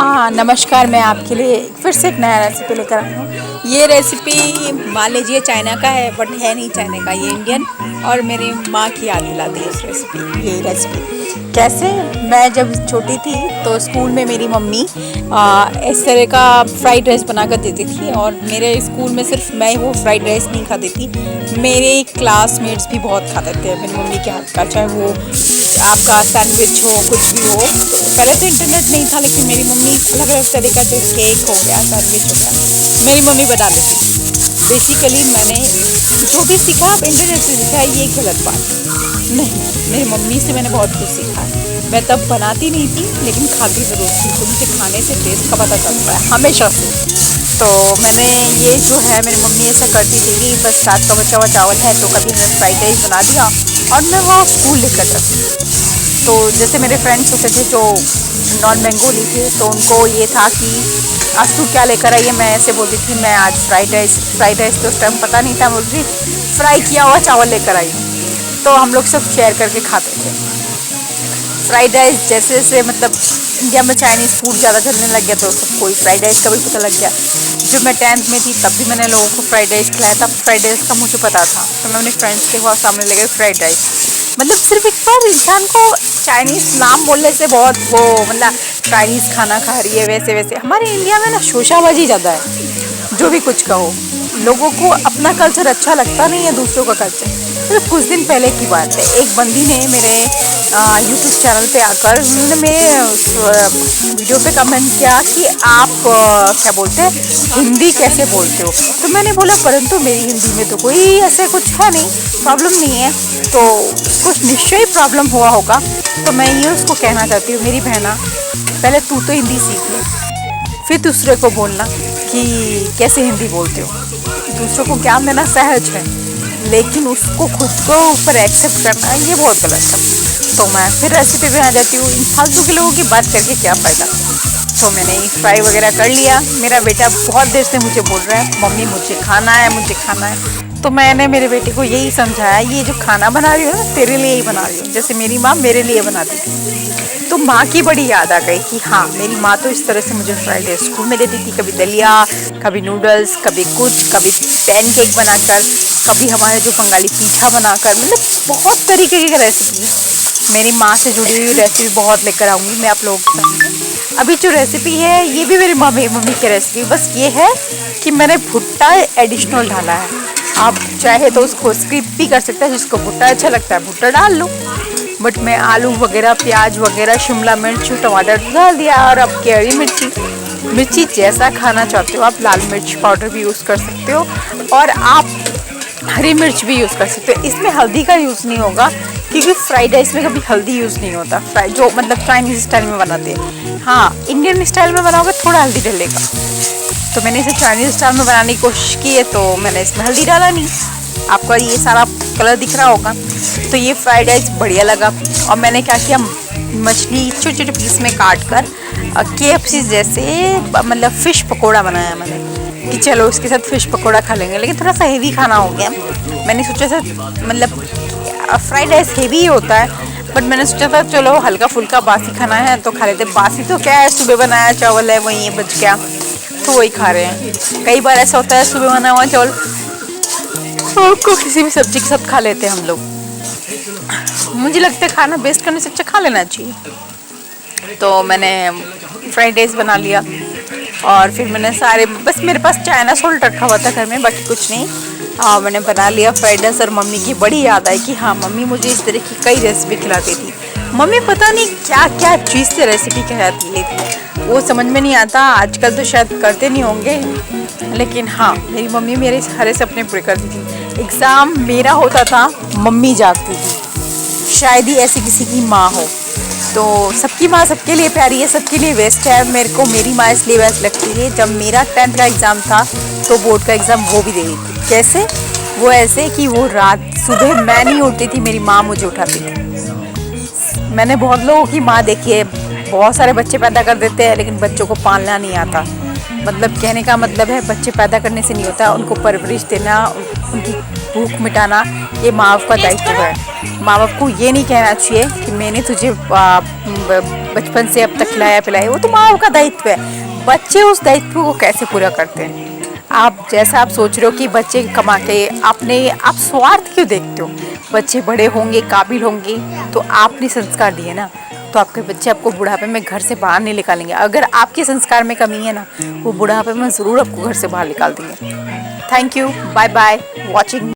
नमस्कार। मैं आपके लिए फिर से एक नया रेसिपी लेकर आई हूँ। ये रेसिपी मान लीजिए चाइना का है, बट है नहीं चाइना का, ये इंडियन। और मेरी माँ की याद दिलाती है ये रेसिपी कैसे। मैं जब छोटी थी तो स्कूल में मेरी मम्मी इस तरह का फ्राइड राइस बना कर देती थी, और मेरे स्कूल में सिर्फ मैं वो फ्राइड राइस नहीं खाती थी, मेरे क्लासमेट्स भी बहुत खाते थे मेरी मम्मी के हाथ का। चाहे वो आपका सैंडविच हो, कुछ भी हो। पहले तो इंटरनेट नहीं था, लेकिन मेरी मम्मी अलग अलग तरीका से, केक हो गया, सैंडविच हो गया, मेरी मम्मी बना देती थी। बेसिकली मैंने छोटे सीखा, अब इंटरनेट से सीखा, ये गलत बात नहीं। मेरी मम्मी से मैंने बहुत कुछ सीखा है। मैं तब बनाती नहीं थी, लेकिन खाती ज़रूर थी, तो मुझे खाने से टेस्ट का पता चलता है हमेशा से। तो मैंने ये जो है, मेरी मम्मी ऐसा करती थी कि बस रात का बचा हुआ चावल है तो कभी मैंने फ्राइड राइस बना दिया और मैं वो स्कूल लेकर जाती। तो जैसे मेरे फ्रेंड्स होते थे जो नॉन बेंगोली थे, तो उनको ये था कि आज तू क्या लेकर आई है। मैं ऐसे बोलती थी मैं आज फ्राइड राइस तो उस टाइम पता नहीं था, बोलती फ्राई किया हुआ चावल लेकर आई हूँ। तो हम लोग सब शेयर करके खाते थे फ्राइड राइस। जैसे जैसे मतलब इंडिया में चाइनीज़ फूड ज़्यादा चलने लग गया, तो सबको फ्राइड राइस का भी पता लग गया। जब मैं 10th में थी तब भी मैंने लोगों को फ्राइड राइस खिलाया था। फ्राइड राइस का मुझे पता था, तो मैं अपने फ्रेंड्स के सामने लेकर फ्राइड राइस, मतलब सिर्फ एक बार इंसान को चाइनीज़ नाम बोलने से बहुत वो, मतलब चाइनीज़ खाना खा रही है वैसे वैसे। हमारे इंडिया में ना शोशाबाजी ज़्यादा है, जो भी कुछ कहो, लोगों को अपना कल्चर अच्छा लगता नहीं है, दूसरों का कल्चर। तो कुछ दिन पहले की बात है, एक बंदी ने मेरे यूट्यूब चैनल पे आकर उन्होंने मेरे वीडियो पे कमेंट किया कि आप क्या बोलते हैं, हिंदी कैसे बोलते हो। तो मैंने बोला परंतु मेरी हिंदी में तो कोई ऐसे कुछ है नहीं, प्रॉब्लम नहीं है, तो कुछ निश्चय ही प्रॉब्लम हुआ होगा। तो मैं ये उसको कहना चाहती हूँ, मेरी बहना, पहले तू तो हिंदी सीख ले, फिर दूसरे को बोलना कि कैसे हिंदी बोलते हो। दूसरों को ज्ञान देना सहज है, लेकिन उसको खुद को ऊपर एक्सेप्ट करना ये बहुत गलत है। तो मैं फिर रेसिपी पे आ जाती हूँ। इन फालतू के लोगों की बात करके क्या फ़ायदा। तो मैंने फ्राई वगैरह कर लिया। मेरा बेटा बहुत देर से मुझे बोल रहा है मम्मी मुझे खाना है, मुझे खाना है। तो मैंने मेरे बेटे को यही समझाया, ये जो खाना बना रही हो ना, तेरे लिए ही बना रही हूँ, जैसे मेरी माँ मेरे लिए बनाती थी। तो माँ की बड़ी याद आ गई कि हाँ, मेरी माँ तो इस तरह से मुझे फ्राइड राइस स्कूल में देती थी, कभी दलिया, कभी नूडल्स, कभी कुछ, कभी पैनकेक बनाकर, कभी हमारे जो बंगाली पीठा बनाकर, मतलब बहुत तरीके की रेसिपी है। मेरी माँ से जुड़ी हुई रेसिपी बहुत लेकर आऊँगी मैं आप लोगों के सामने। अभी जो रेसिपी है ये भी मेरी मम्मी की रेसिपी, बस ये है कि मैंने भुट्टा एडिशनल डाला है। आप चाहे तो उसको स्किप भी कर सकते हैं, जिसको भुट्टा अच्छा लगता है भुट्टा डाल लो, बट मैं आलू वगैरह, प्याज वगैरह, शिमला मिर्च, टमाटर डाल दिया। और अब हरी मिर्ची जैसा खाना चाहते हो आप, लाल मिर्च पाउडर भी यूज़ कर सकते हो, और आप हरी मिर्च भी यूज़ कर सकते हो। इसमें हल्दी का यूज़ नहीं होगा, क्योंकि फ्राइड राइस में कभी हल्दी यूज़ नहीं होता, फ्राई जो मतलब चाइनीज़ स्टाइल में बनाते हैं। हाँ, इंडियन स्टाइल में बनाओगे थोड़ा हल्दी डलेगा। तो मैंने इसे चाइनीज़ स्टाइल में बनाने की कोशिश की है, तो मैंने इसमें हल्दी डाला नहीं। आपको ये सारा कलर दिख रहा होगा। तो ये फ्राइड राइस बढ़िया लगा। और मैंने क्या किया, मछली छोटे छोटे पीस में काट कर KFC जैसे मतलब फ़िश पकोड़ा बनाया मैंने, कि चलो उसके साथ फ़िश पकोड़ा खा लेंगे, लेकिन थोड़ा सा हेवी खाना हो गया। मैंने सोचा था, मतलब फ्राइड राइस हेवी ही होता है, बट मैंने सोचा था चलो हल्का फुल्का बासी खाना है तो खा लेते। बासी तो क्या है, सुबह बनाया चावल है, वही ये बच गया तो वही खा रहे हैं। कई बार ऐसा होता है सुबह बना हुआ चावल को किसी भी सब्जी के साथ खा लेते हैं हम लोग। मुझे लगता है खाना वेस्ट करने से अच्छा खा लेना चाहिए। तो मैंने फ्राइड राइस बना लिया, और फिर मैंने सारे, बस मेरे पास चाइना सॉल्ट रखा हुआ था घर में, बाकी कुछ नहीं। मैंने बना लिया फ्राइड राइस, और मम्मी की बड़ी याद आई कि हाँ, मम्मी मुझे इस तरह की कई रेसिपी खिलाती थी। मम्मी पता नहीं क्या क्या चीज़ से रेसिपी खिलाती है, वो समझ में नहीं आता। आजकल तो शायद करते नहीं होंगे, लेकिन हाँ, मेरी मम्मी मेरे सारे सपने पूरे करती थी। एग्ज़ाम मेरा होता था, मम्मी जागती थी, शायद ही ऐसी किसी की माँ हो। तो सबकी माँ सबके लिए प्यारी है, सबके लिए बेस्ट है। मेरे को मेरी माँ इसलिए बेस्ट लगती है, जब मेरा 10th का एग्ज़ाम था तो बोर्ड का एग्ज़ाम वो भी दे रही थी। कैसे? वो ऐसे कि वो रात सुबह मैं नहीं उठती थी, मेरी माँ मुझे उठाती थी। मैंने बहुत लोगों की माँ देखी है, बहुत सारे बच्चे पैदा कर देते हैं, लेकिन बच्चों को पालना नहीं आता। मतलब कहने का मतलब है, बच्चे पैदा करने से नहीं होता, उनको परवरिश देना, उनकी भूख मिटाना, ये माँ बाप का दायित्व है। माँ बाप को ये नहीं कहना चाहिए कि मैंने तुझे बचपन से अब तक खिलाया पिलाया, वो तो माँ का दायित्व है। बच्चे उस दायित्व को कैसे पूरा करते हैं? आप जैसा आप सोच रहे हो कि बच्चे कमा के अपने आप स्वार्थ क्यों देखते हो? बच्चे बड़े होंगे, काबिल होंगे, तो आपने संस्कार दिए ना, तो आपके बच्चे आपको बुढ़ापे में घर से बाहर नहीं निकालेंगे। अगर आपके संस्कार में कमी है ना, वो बुढ़ापे में ज़रूर आपको घर से बाहर निकाल देंगे। Thank you, bye bye watching.